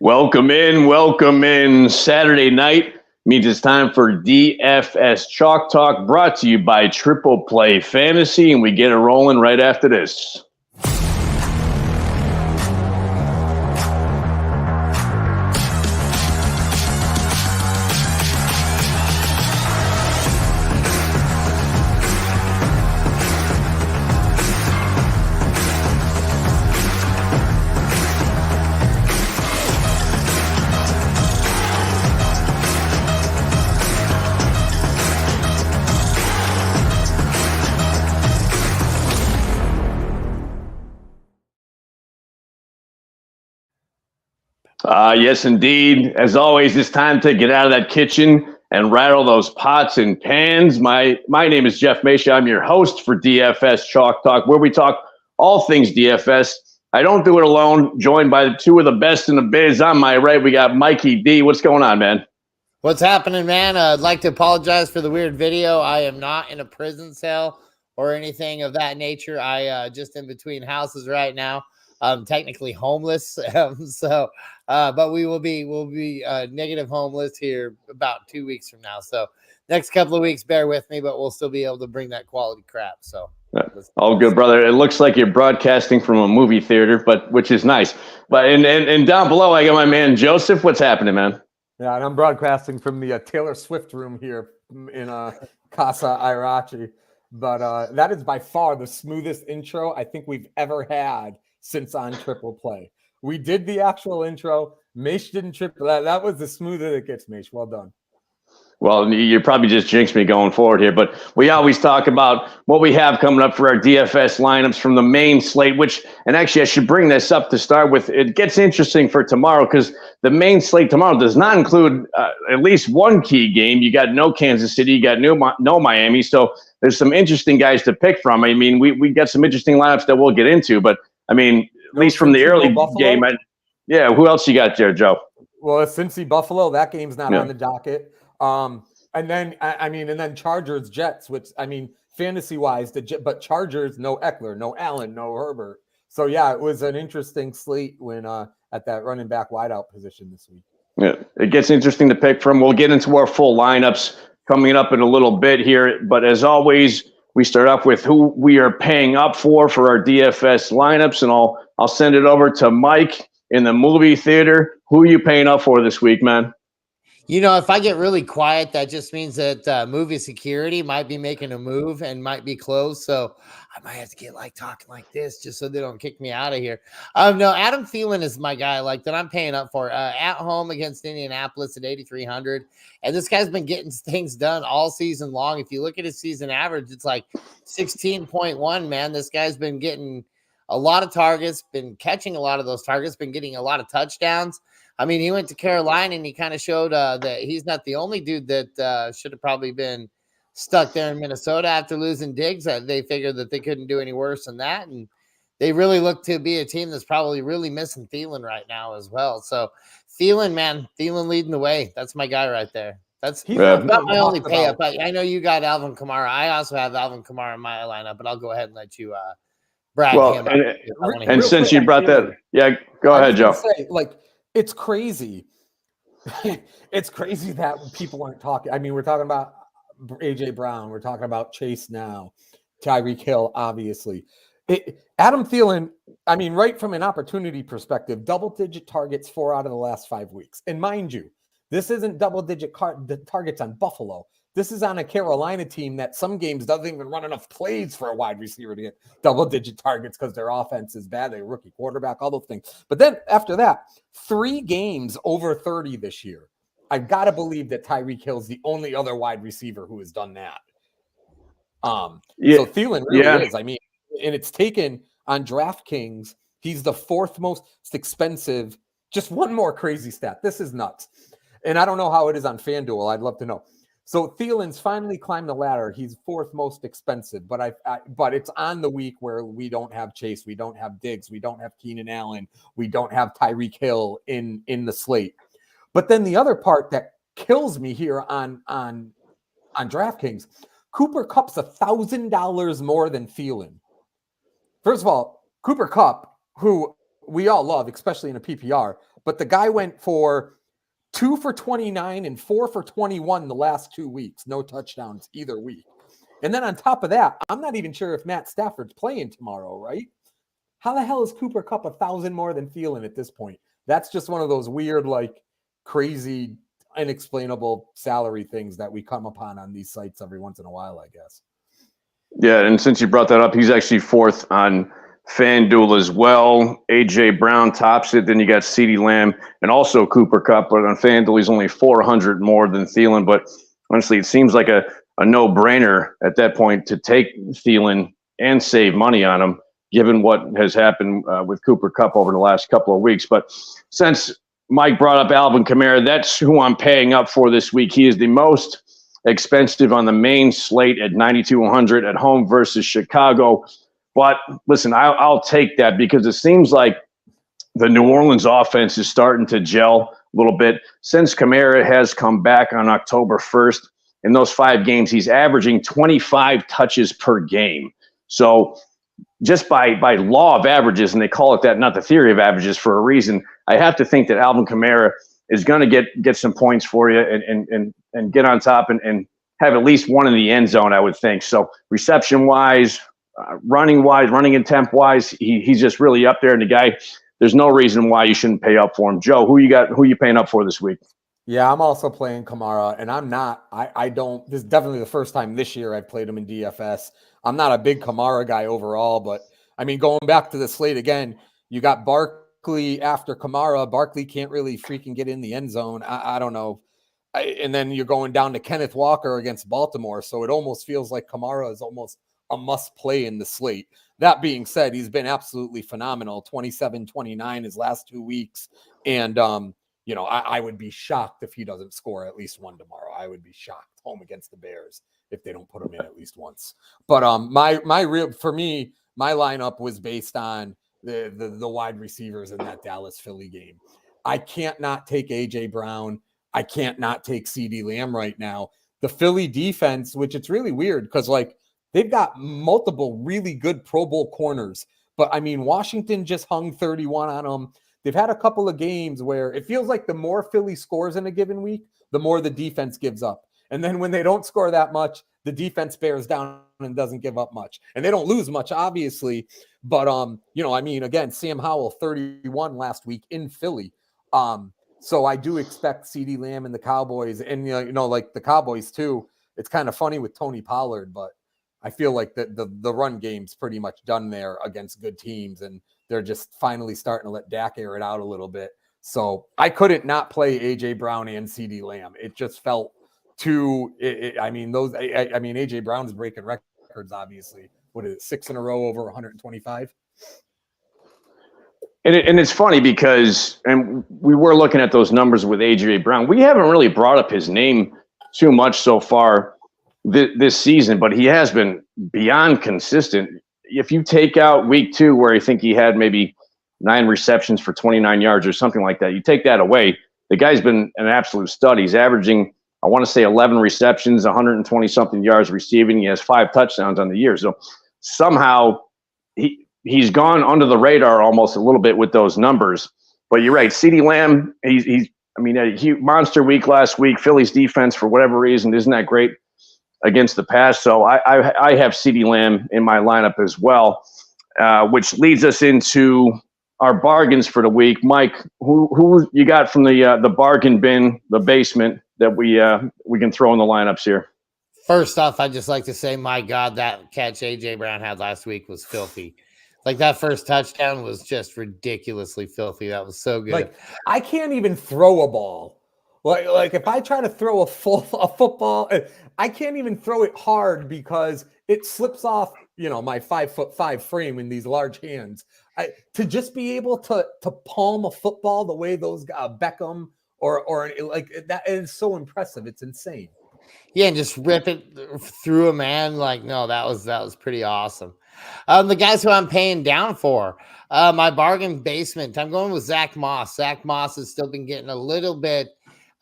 Welcome in. Saturday night means it's time for DFS Chalk Talk, brought to you by Triple Play Fantasy, and we get it rolling right after this. Yes, indeed. As always, it's time to get out of that kitchen and rattle those pots and pans. My name is Jeff Masha. I'm your host for DFS Chalk Talk, where we talk all things DFS. I don't do it alone. Joined by two of the best in the biz. On my right, we got Mikey D. What's going on, man? What's happening, man? I'd like to apologize for the weird video. I am not in a prison cell or anything of that nature. I just in between houses right now. I'm technically homeless, but we'll be negative homeless here about 2 weeks from now. So next couple of weeks, bear with me, but we'll still be able to bring that quality crap. So all good, brother. It looks like you're broadcasting from a movie theater, but which is nice. But and down below, I got my man Joseph. What's happening, man? Yeah, and I'm broadcasting from the Taylor Swift room here in Casa Irachi. But that is by far the smoothest intro I think we've ever had since on Triple Play. We did the actual intro. Mesh didn't trip. That was the smoother it gets, Mesh. Well done. Well, you probably just jinxed me going forward here, but we always talk about what we have coming up for our DFS lineups from the main slate, and actually I should bring this up to start with. It gets interesting for tomorrow because the main slate tomorrow does not include at least one key game. You got no Kansas City, you got no Miami, so there's some interesting guys to pick from. I mean, we got some interesting lineups that we'll get into, but I mean, at least from the early game. Who else you got there, Joe? Well, it's Cincy Buffalo. That game's not on the docket. And then Chargers Jets, which I mean, fantasy wise, but Chargers, no Eckler, no Allen, no Herbert. So yeah, it was an interesting slate when at that running back wideout position this week. Yeah, it gets interesting to pick from. We'll get into our full lineups coming up in a little bit here, but as always, we start off with who we are paying up for our DFS lineups, and I'll send it over to Mike in the movie theater. Who are you paying up for this week, man? You know, if I get really quiet, that just means that movie security might be making a move and might be closed. So I might have to get talking like this just so they don't kick me out of here. No, Adam Thielen is my guy that I'm paying up for at home against Indianapolis at 8,300. And this guy's been getting things done all season long. If you look at his season average, it's 16.1, man. This guy's been getting a lot of targets, been catching a lot of those targets, been getting a lot of touchdowns. I mean, he went to Carolina and he kind of showed that he's not the only dude that should have probably been stuck there in Minnesota after losing Diggs. They figured that they couldn't do any worse than that. And they really look to be a team that's probably really missing Thielen right now as well. So Thielen, man, Thielen leading the way. That's my guy right there. That's not my only pay up. I know you got Alvin Kamara. I also have Alvin Kamara in my lineup, but I'll go ahead and let you brag him. And since you brought that, go ahead, Joe. It's crazy. It's crazy that people aren't talking. I mean, we're talking about A.J. Brown. We're talking about Chase now. Tyreek Hill, obviously. Adam Thielen, I mean, right from an opportunity perspective, double-digit targets 4 out of the last 5 weeks. And mind you, this isn't double-digit targets on Buffalo. This is on a Carolina team that some games doesn't even run enough plays for a wide receiver to get double-digit targets because their offense is bad. They're rookie quarterback, all those things. But then after that, 3 games over 30 this year. I've got to believe that Tyreek Hill's the only other wide receiver who has done that. So Thielen really is. I mean, and it's taken on DraftKings. He's the 4th most expensive. Just one more crazy stat. This is nuts. And I don't know how it is on FanDuel. I'd love to know. So Thielen's finally climbed the ladder. He's 4th most expensive, but but it's on the week where we don't have Chase, we don't have Diggs, we don't have Keenan Allen, we don't have Tyreek Hill in the slate. But then the other part that kills me here on DraftKings, Cooper Kupp's $1,000 more than Thielen. First of all, Cooper Kupp, who we all love, especially in a PPR. But the guy went for 2 for 29 and 4 for 21 the last 2 weeks. No touchdowns either week. And then on top of that, I'm not even sure if Matt Stafford's playing tomorrow, right? How the hell is Cooper Kupp 1,000 more than Thielen at this point? That's just one of those weird, like crazy, unexplainable salary things that we come upon on these sites every once in a while, I guess. Yeah, and since you brought that up, he's actually fourth on FanDuel as well. A.J. Brown tops it. Then you got CeeDee Lamb and also Cooper Kupp. But on FanDuel, he's only 400 more than Thielen. But honestly, it seems like a no-brainer at that point to take Thielen and save money on him, given what has happened with Cooper Kupp over the last couple of weeks. But since Mike brought up Alvin Kamara, that's who I'm paying up for this week. He is the most expensive on the main slate at 9,200 at home versus Chicago. But listen, I'll take that because it seems like the New Orleans offense is starting to gel a little bit. Since Kamara has come back on October 1st, in those 5 games, he's averaging 25 touches per game. So just by law of averages, and they call it that, not the theory of averages, for a reason, I have to think that Alvin Kamara is going to get some points for you and get on top and have at least one in the end zone, I would think. So reception-wise, running attempt-wise, he's just really up there. And the guy, there's no reason why you shouldn't pay up for him. Joe, who you paying up for this week? Yeah, I'm also playing Kamara, and I don't, this is definitely the first time this year I've played him in DFS. I'm not a big Kamara guy overall, but I mean, going back to the slate again, you got Barkley after Kamara. Barkley can't really freaking get in the end zone. I don't know. And then you're going down to Kenneth Walker against Baltimore. So it almost feels like Kamara is almost a must play in the slate. That being said, he's been absolutely phenomenal. 27-29 his last 2 weeks. And, I would be shocked if he doesn't score at least one tomorrow. I would be shocked home against the Bears if they don't put him in at least once. But my lineup was based on the wide receivers in that Dallas Philly game. I can't not take AJ Brown. I can't not take CeeDee Lamb right now. The Philly defense, which it's really weird because like they've got multiple really good Pro Bowl corners, but I mean Washington just hung 31 on them. They've had a couple of games where it feels like the more Philly scores in a given week, the more the defense gives up. And then when they don't score that much, the defense bears down and doesn't give up much. And they don't lose much, obviously. But, again, Sam Howell, 31 last week in Philly. So I do expect CeeDee Lamb and the Cowboys. And, like the Cowboys, too. It's kind of funny with Tony Pollard, but I feel like the run game's pretty much done there against good teams. And they're just finally starting to let Dak air it out a little bit. So I couldn't not play AJ Brown and CeeDee Lamb. It just felt too. AJ Brown's breaking records. Obviously, what is it? 6 in a row over 125. And it's funny because, and we were looking at those numbers with AJ Brown. We haven't really brought up his name too much so far this season, but he has been beyond consistent. If you take out week 2, where I think he had maybe 9 receptions for 29 yards or something like that, you take that away, the guy's been an absolute stud. He's averaging, I want to say 11 receptions, 120-something yards receiving. He has 5 touchdowns on the year. So somehow he's gone under the radar almost a little bit with those numbers. But you're right, CeeDee Lamb, he's a monster week last week. Philly's defense, for whatever reason, isn't that great against the pass. So I have CeeDee Lamb in my lineup as well, which leads us into our bargains for the week. Mike, who you got from the bargain bin, the basement, that we can throw in the lineups here? First off, I'd just like to say, my God, that catch AJ Brown had last week was filthy. Like that first touchdown was just ridiculously filthy. That was so good. Like I can't even throw a ball. Like if I try to throw a football, I can't even throw it hard because it slips off, my 5'5" frame in these large hands. To just be able to palm a football the way those Beckham or like that is so impressive. It's insane. Yeah, and just rip it through a man. Like, no, that was pretty awesome. The guys who I'm paying down for, my bargain basement, I'm going with Zach Moss. Zach Moss has still been getting a little bit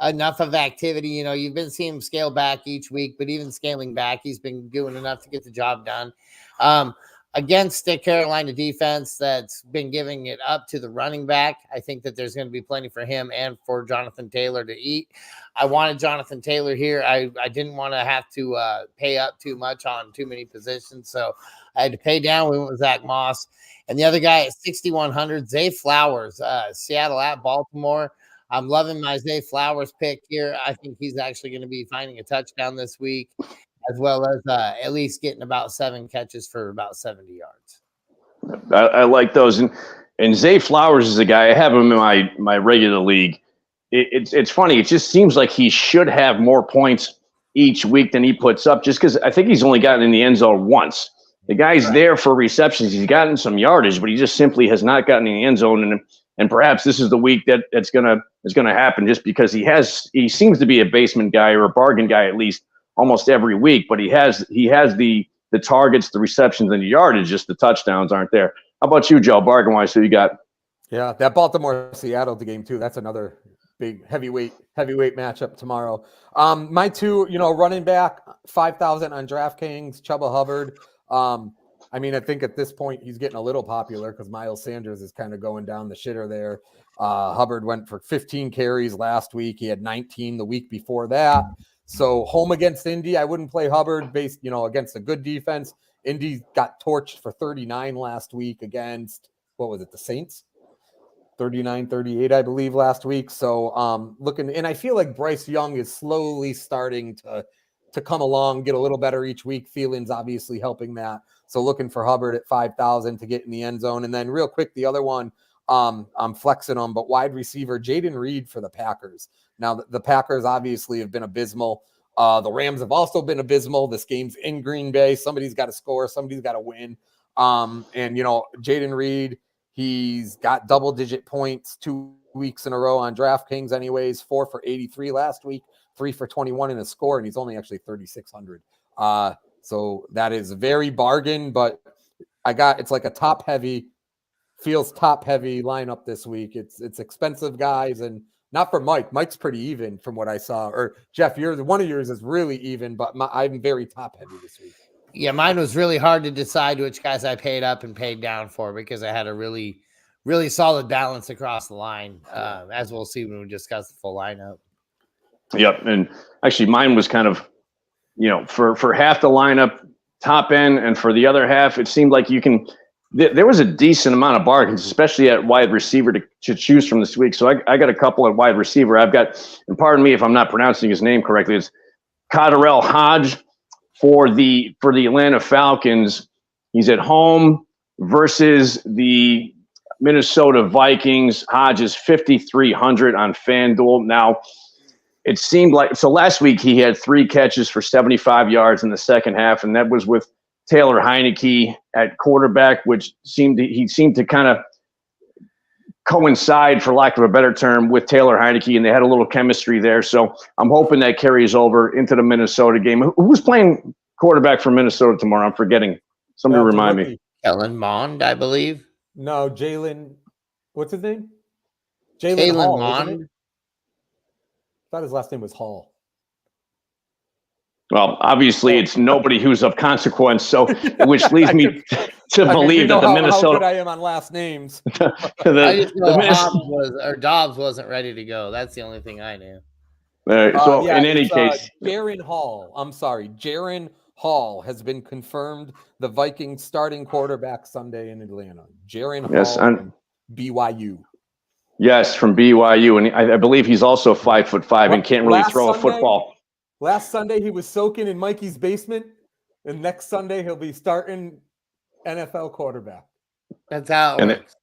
enough of activity. You've been seeing him scale back each week, but even scaling back, he's been doing enough to get the job done. against the Carolina defense that's been giving it up to the running back. I think that there's going to be plenty for him and for Jonathan Taylor to eat. I wanted Jonathan Taylor here. I didn't want to have to pay up too much on too many positions, so I had to pay down. We went with Zach Moss. And the other guy at 6,100, Zay Flowers, Seattle at Baltimore. I'm loving my Zay Flowers pick here. I think he's actually going to be finding a touchdown this week, as well as at least getting about 7 catches for about 70 yards. I like those. And Zay Flowers is a guy, I have him in my regular league. It's funny. It just seems like he should have more points each week than he puts up, just because I think he's only gotten in the end zone once. The guy's there for receptions. He's gotten some yardage, but he just simply has not gotten in the end zone. And perhaps this is the week that's gonna happen, just because he seems to be a basement guy or a bargain guy at least almost every week, but he has the targets, the receptions, and the yardage. Just the touchdowns aren't there. How about you, Joe? Bargain wise, who you got? Yeah, that Baltimore-Seattle game too. That's another big heavyweight matchup tomorrow. My two, running back 5,000 on DraftKings, Chuba Hubbard. I mean, I think at this point he's getting a little popular because Miles Sanders is kind of going down the shitter there. Hubbard went for 15 carries last week. He had 19 the week before that. So home against Indy, I wouldn't play Hubbard based, against a good defense. Indy got torched for 39 last week against, what was it, the Saints? 39-38, I believe, last week. So and I feel like Bryce Young is slowly starting to come along, get a little better each week. Thielens obviously helping that. So looking for Hubbard at 5,000 to get in the end zone. And then real quick, the other one I'm flexing on, but wide receiver, Jaden Reed for the Packers. Now, the Packers obviously have been abysmal. The Rams have also been abysmal. This game's in Green Bay. Somebody's got to score. Somebody's got to win. Jaden Reed, he's got double-digit points 2 weeks in a row on DraftKings anyways, 4 for 83 last week, 3 for 21 in a score, and he's only actually 3,600. So that is a very bargain, but it's like a top-heavy lineup this week. It's expensive guys, and not for Mike. Mike's pretty even from what I saw. Or Jeff, one of yours is really even, but I'm very top-heavy this week. Yeah, mine was really hard to decide which guys I paid up and paid down for because I had a really, really solid balance across the line, as we'll see when we discuss the full lineup. Yep, and actually mine was kind of, for half the lineup, top end, and for the other half, it seemed like there was a decent amount of bargains, especially at wide receiver to choose from this week. So I got a couple at wide receiver. I've got, and pardon me if I'm not pronouncing his name correctly, it's Cotterell Hodge for the Atlanta Falcons. He's at home versus the Minnesota Vikings. Hodge is 5,300 on FanDuel. Now, it seemed like, so last week he had 3 catches for 75 yards in the second half, and that was with Taylor Heineke at quarterback, which seemed to kind of coincide, for lack of a better term, with Taylor Heineke, and they had a little chemistry there. So I'm hoping that carries over into the Minnesota game. Who's playing quarterback for Minnesota tomorrow? I'm forgetting. Somebody remind me. Kellen Mond, I believe. No, Jalen. What's his name? Jalen Hall, Mond. I thought his last name was Hall. Well, obviously it's nobody who's of consequence, so which leads me to believe that the Minnesota. How good I am on last names. I just know Dobbs wasn't ready to go. That's the only thing I knew. In any case, Jaron Hall. I'm sorry, Jaron Hall has been confirmed the Vikings starting quarterback Sunday in Atlanta. Jaron Hall from BYU. Yes, from BYU, and I believe he's also 5'5" and can't really throw a football. Last Sunday, he was soaking in Mikey's basement, and next Sunday, he'll be starting NFL quarterback. That's how it works.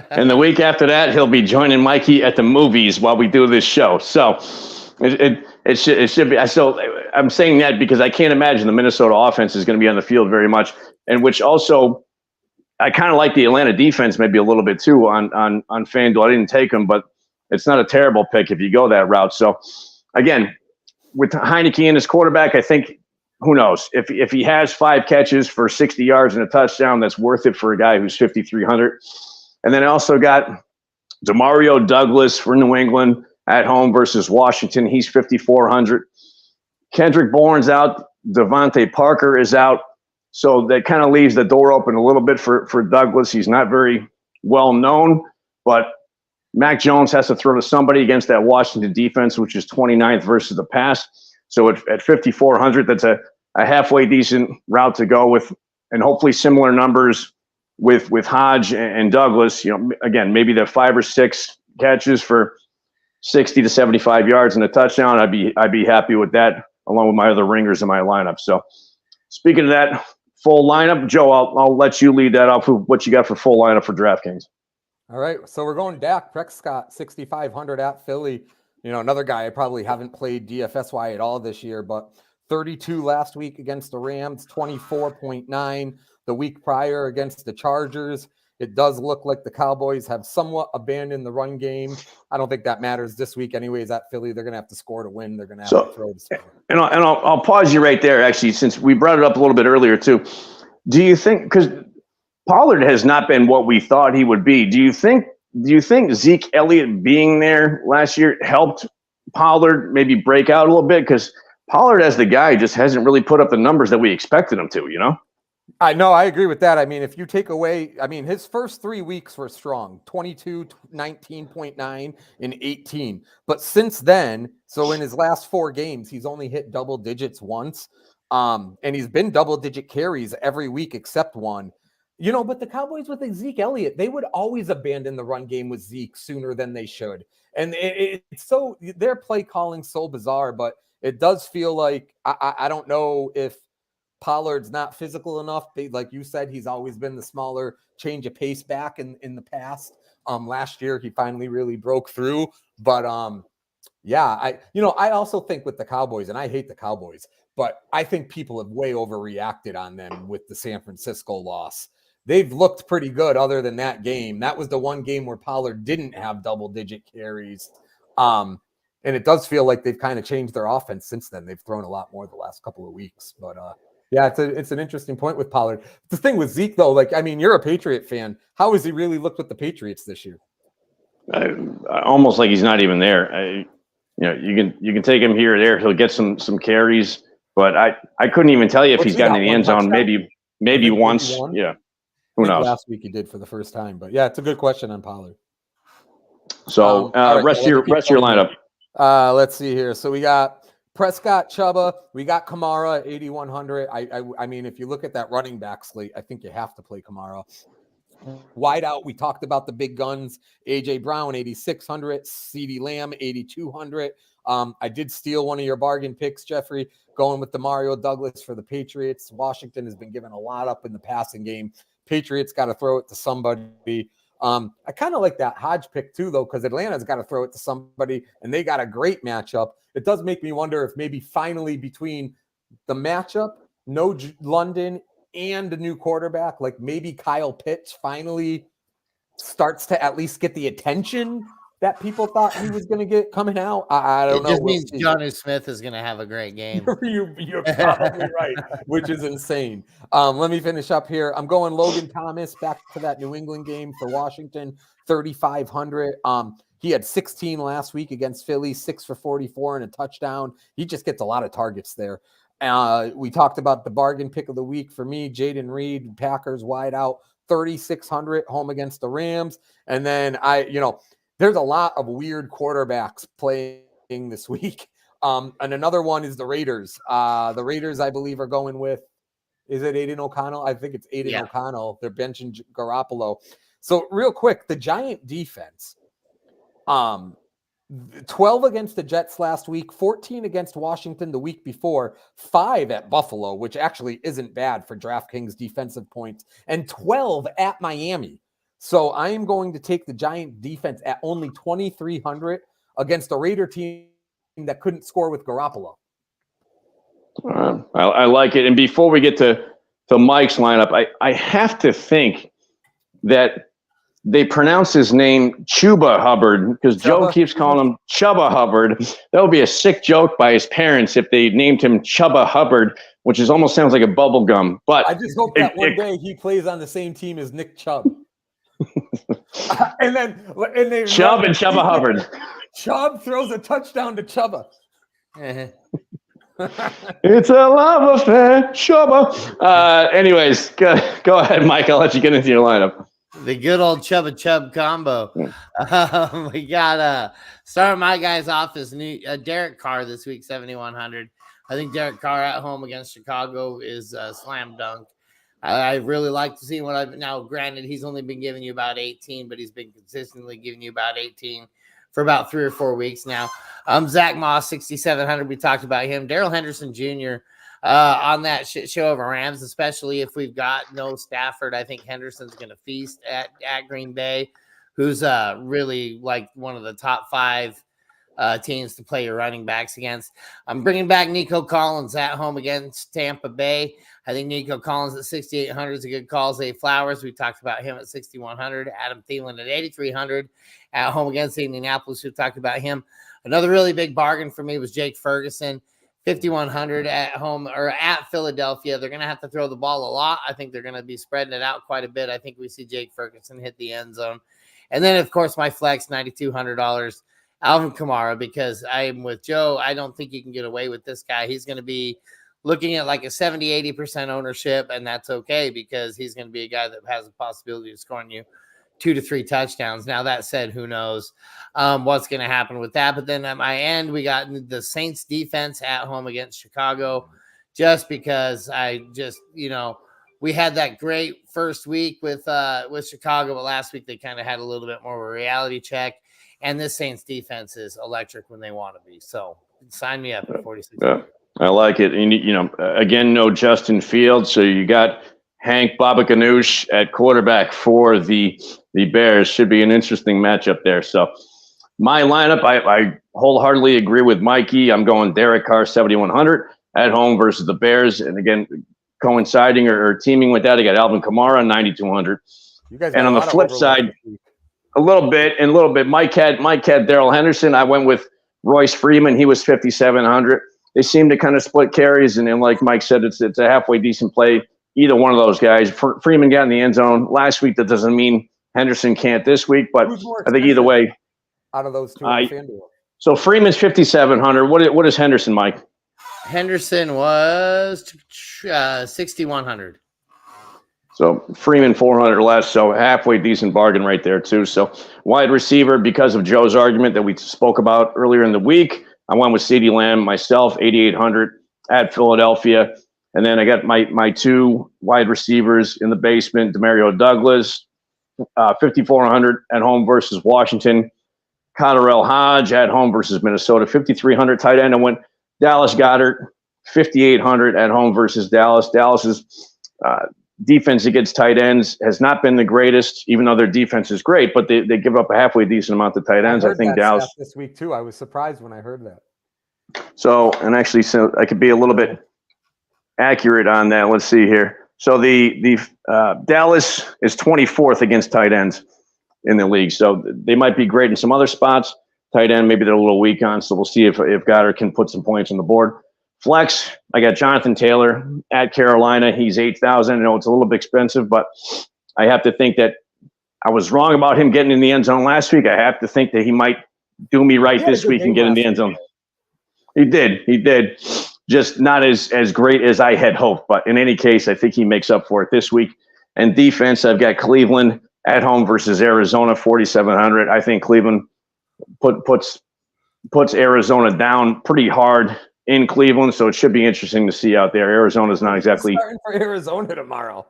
And the week after that, he'll be joining Mikey at the movies while we do this show. So it should be. So I'm saying that because I can't imagine the Minnesota offense is going to be on the field very much, and which also I kind of like the Atlanta defense maybe a little bit too on FanDuel. I didn't take them, but it's not a terrible pick if you go that route. So again, with Heineke and his quarterback, I think, who knows? If he has 5 catches for 60 yards and a touchdown, that's worth it for a guy who's 5,300. And then I also got Demario Douglas for New England at home versus Washington. He's 5,400. Kendrick Bourne's out. Devontae Parker is out. So that kind of leaves the door open a little bit for Douglas. He's not very well known, but Mac Jones has to throw to somebody against that Washington defense, which is 29th versus the pass. So at 5,400, that's a halfway decent route to go with, and hopefully similar numbers with Hodge and Douglas. Again, maybe the 5 or 6 catches for 60 to 75 yards and a touchdown. I'd be happy with that, along with my other ringers in my lineup. So speaking of that full lineup, Joe, I'll let you lead that off. What you got for full lineup for DraftKings? All right, so we're going Dak Prescott, 6,500 at Philly. Another guy I probably haven't played DFS-Y at all this year, but 32 last week against the Rams, 24.9 the week prior against the Chargers. It does look like the Cowboys have somewhat abandoned the run game. I don't think that matters this week anyways at Philly. They're going to have to score to win. They're going to have to throw to score. And I'll pause you right there, actually, since we brought it up a little bit earlier, too. Do you think, because Pollard has not been what we thought he would be. Do you think Zeke Elliott being there last year helped Pollard maybe break out a little bit? Because Pollard as the guy just hasn't really put up the numbers that we expected him to, I know, I agree with that. I mean, if you take away, his first 3 weeks were strong, 22, 19.9, and 18. But since then, so in his last 4 games, he's only hit double digits once. And he's been double-digit carries every week except one. But the Cowboys with Zeke Elliott, they would always abandon the run game with Zeke sooner than they should. And it's so, their play calling so bizarre, but it does feel like, I don't know if Pollard's not physical enough. Like you said, he's always been the smaller change of pace back in the past. Last year, he finally really broke through. But I also think with the Cowboys, and I hate the Cowboys, but I think people have way overreacted on them with the San Francisco loss. They've looked pretty good other than that game. That was the one game where Pollard didn't have double-digit carries. And it does feel like they've kind of changed their offense since then. They've thrown a lot more the last couple of weeks. But, it's an interesting point with Pollard. The thing with Zeke, though, you're a Patriot fan. How has he really looked with the Patriots this year? Almost like he's not even there. You can take him here or there. He'll get some carries. But I couldn't even tell you if he's gotten in the end zone. Maybe once. Yeah. Who knows? Last week he did for the first time, but yeah, it's a good question on Pollard. So rest of your lineup. Let's see here. So we got Prescott, Chuba, we got Kamara, 8,100. I mean, if you look at that running back slate, I think you have to play Kamara. Wide out, we talked about the big guns. AJ Brown, 8,600. CeeDee Lamb, 8,200. I did steal one of your bargain picks, Jeffrey, going with the Mario Douglas for the Patriots. Washington has been given a lot up in the passing game. Patriots got to throw it to somebody. I kind of like that Hodge pick too, though, because Atlanta's got to throw it to somebody, and they got a great matchup. It does make me wonder if maybe finally between the matchup, London, and the new quarterback, like maybe Kyle Pitts finally starts to at least get the attention that people thought he was going to get coming out. I don't know. It just means Jonnu Smith is going to have a great game. You're probably right, which is insane. Let me finish up here. I'm going Logan Thomas back to that New England game for Washington, 3,500. He had 16 last week against Philly, 6 for 44 and a touchdown. He just gets a lot of targets there. We talked about the bargain pick of the week for me, Jaden Reed, Packers wide out, 3,600 home against the Rams. And then there's a lot of weird quarterbacks playing this week. And another one is the Raiders. The Raiders, I believe, are going with, is it Aiden O'Connell? I think it's Aiden O'Connell. They're benching Garoppolo. So real quick, the Giant defense, 12 against the Jets last week, 14 against Washington the week before, 5 at Buffalo, which actually isn't bad for DraftKings defensive points, and 12 at Miami. So I am going to take the Giant defense at only 2,300 against a Raider team that couldn't score with Garoppolo. I like it. And before we get to Mike's lineup, I have to think that they pronounce his name Chuba Hubbard because Joe keeps calling him Chubba Hubbard. That would be a sick joke by his parents if they named him Chubba Hubbard, which almost sounds like a bubble gum. But I just hope that one day he plays on the same team as Nick Chubb. and they Chubb and Chubba Hubbard. Chubb throws a touchdown to Chubba. It's a love affair, Shubba. Anyways, go ahead, Mike. I'll let you get into your lineup. The good old Chubba Chub combo. We got starting my guys off is new Derek Carr this week, 7,100. I think Derek Carr at home against Chicago is a slam dunk. I really like to see what I've now. Granted, he's only been giving you about 18, but he's been consistently giving you about 18 for about 3 or 4 weeks now. Zach Moss, 6,700. We talked about him. Darrell Henderson Jr. On that shit show of Rams, especially if we've got no Stafford. I think Henderson's going to feast at Green Bay, who's really like one of the top 5 teams to play your running backs against. I'm bringing back Nico Collins at home against Tampa Bay. I think Nico Collins at 6,800 is a good call. Zay Flowers, we talked about him at 6,100. Adam Thielen at 8,300 at home against Indianapolis. We talked about him. Another really big bargain for me was Jake Ferguson, 5,100 at home or at Philadelphia. They're going to have to throw the ball a lot. I think they're going to be spreading it out quite a bit. I think we see Jake Ferguson hit the end zone. And then, of course, my flex, $9,200, Alvin Kamara, because I'm with Joe. I don't think you can get away with this guy. He's going to be looking at like a 70-80% ownership, and that's okay because he's going to be a guy that has a possibility of scoring you 2 to 3 touchdowns. Now, that said, who knows what's going to happen with that. But then at my end, we got the Saints defense at home against Chicago, just because we had that great first week with Chicago, but last week they kind of had a little bit more of a reality check. And this Saints defense is electric when they want to be. So sign me up at 46. Yeah, I like it. And, again, no Justin Fields. So you got Hank Babaganoush at quarterback for the Bears. Should be an interesting matchup there. So my lineup, I wholeheartedly agree with Mikey. I'm going Derek Carr, 7,100 at home versus the Bears. And again, coinciding or teaming with that, I got Alvin Kamara, 9,200. And on the flip side, a little bit. Mike had Darrell Henderson. I went with Royce Freeman. He was 5,700. They seem to kind of split carries, and then, like Mike said, it's a halfway decent play. Either one of those guys. Freeman got in the end zone last week. That doesn't mean Henderson can't this week, but I think either way. Out of those two, so Freeman's 5,700. What is Henderson, Mike? Henderson was 6,100. So Freeman 400 less, so halfway decent bargain right there too. So wide receiver, because of Joe's argument that we spoke about earlier in the week, I went with CeeDee Lamb myself, 8,800 at Philadelphia. And then I got my 2 wide receivers in the basement, Demario Douglas, 5,400 at home versus Washington. Cotterell Hodge at home versus Minnesota, 5,300 tight end. I went Dallas Goedert, 5,800 at home versus Dallas. Dallas's defense against tight ends has not been the greatest, even though their defense is great, but they give up a halfway decent amount of tight ends. I think Dallas this week too. I was surprised when I heard that. So I could be a little bit accurate on that. Let's see here. So the Dallas is 24th against tight ends in the league. So they might be great in some other spots. Tight end, maybe they're a little weak on. So we'll see if Goddard can put some points on the board. Flex, I got Jonathan Taylor at Carolina. He's 8,000. I know it's a little bit expensive, but I have to think that I was wrong about him getting in the end zone last week. I have to think that he might do me right this week and get in the end zone. He did. Just not as great as I had hoped. But in any case, I think he makes up for it this week. And defense, I've got Cleveland at home versus Arizona, 4,700. I think Cleveland puts Arizona down pretty hard in Cleveland, so it should be interesting to see out there. Arizona's not exactly starting for Arizona tomorrow.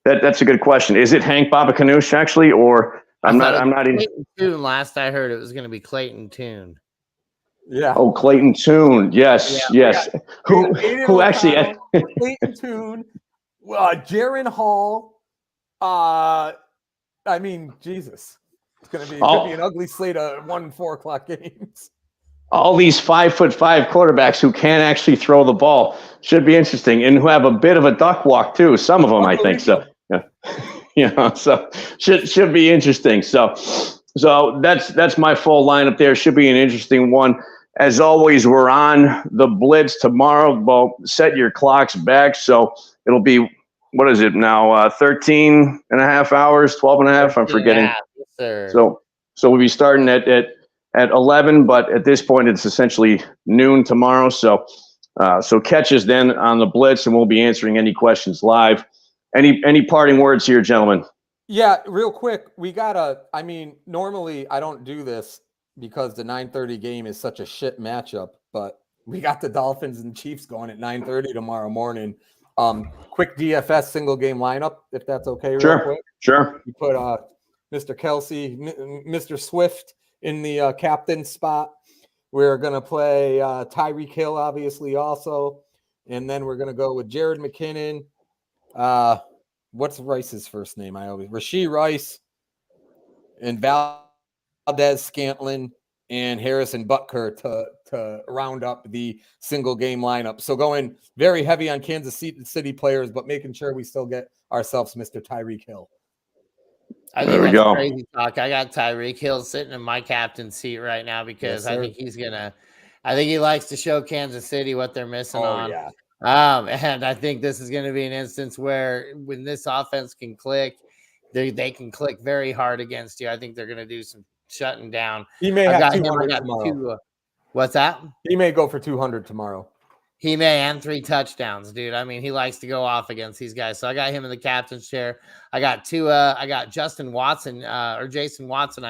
That's a good question. Is it Hank Babaganoush actually, or I'm not in Tune. Last I heard, it was going to be Clayton Tune. Yeah. Oh, Clayton Tune. Yes. Who actually? Clayton Tune, Jaron Hall. Jesus, it's going to be an ugly slate of 1 and 4 o'clock games. All these 5'5" quarterbacks who can't actually throw the ball should be interesting, and who have a bit of a duck walk too. Some of them, I think. So, so should be interesting. So that's my full lineup there. Should be an interesting one. As always, we're on the Blitz tomorrow. Well, set your clocks back, so it'll be, what is it now? 13 and a half hours, 12 and a half. I'm forgetting. Yes, sir. So we'll be starting at 11, but at this point it's essentially noon tomorrow. So So catch us then on the Blitz, and we'll be answering any questions live. Any parting words here, gentlemen? Yeah, real quick. Normally I don't do this because the 9:30 game is such a shit matchup, but we got the Dolphins and Chiefs going at 9:30 tomorrow morning. Quick DFS single game lineup, if that's okay. Real quick. Sure. You put Mr. Kelsey, Mr. Swift in the captain spot. We're going to play Tyreek Hill, obviously, also. And then we're going to go with Jared McKinnon. What's Rice's first name? Rashee Rice and Valdez Scantling and Harrison Butker to round up the single game lineup. So going very heavy on Kansas City players, but making sure we still get ourselves Mr. Tyreek Hill. I think that's crazy talk. I got Tyreek Hill sitting in my captain seat right now because I think he likes to show Kansas City what they're missing on. Yeah. And I think this is going to be an instance where when this offense can click, they can click very hard against you. I think they're going to do some shutting down. He may have 200 tomorrow. What's that? He may go for 200 tomorrow. He may, and 3 touchdowns, dude. I mean, he likes to go off against these guys. So I got him in the captain's chair. I got Justin Watson, or Jason Watson,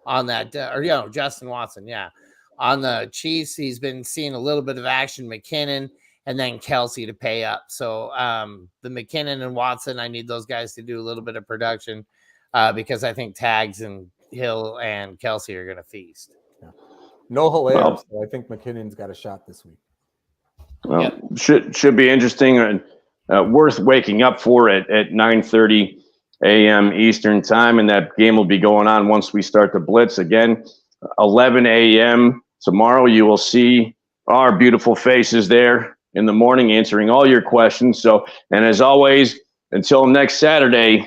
on that, Justin Watson, yeah. On the Chiefs, he's been seeing a little bit of action. McKinnon, and then Kelsey to pay up. So the McKinnon and Watson, I need those guys to do a little bit of production because I think Tags and Hill and Kelsey are going to feast. Yeah. No Hilaire, so I think McKinnon's got a shot this week. Well, should be interesting and worth waking up for at 9:30 a.m. Eastern time, and that game will be going on once we start the Blitz again. 11 a.m. tomorrow, you will see our beautiful faces there in the morning answering all your questions. So, and as always, until next Saturday,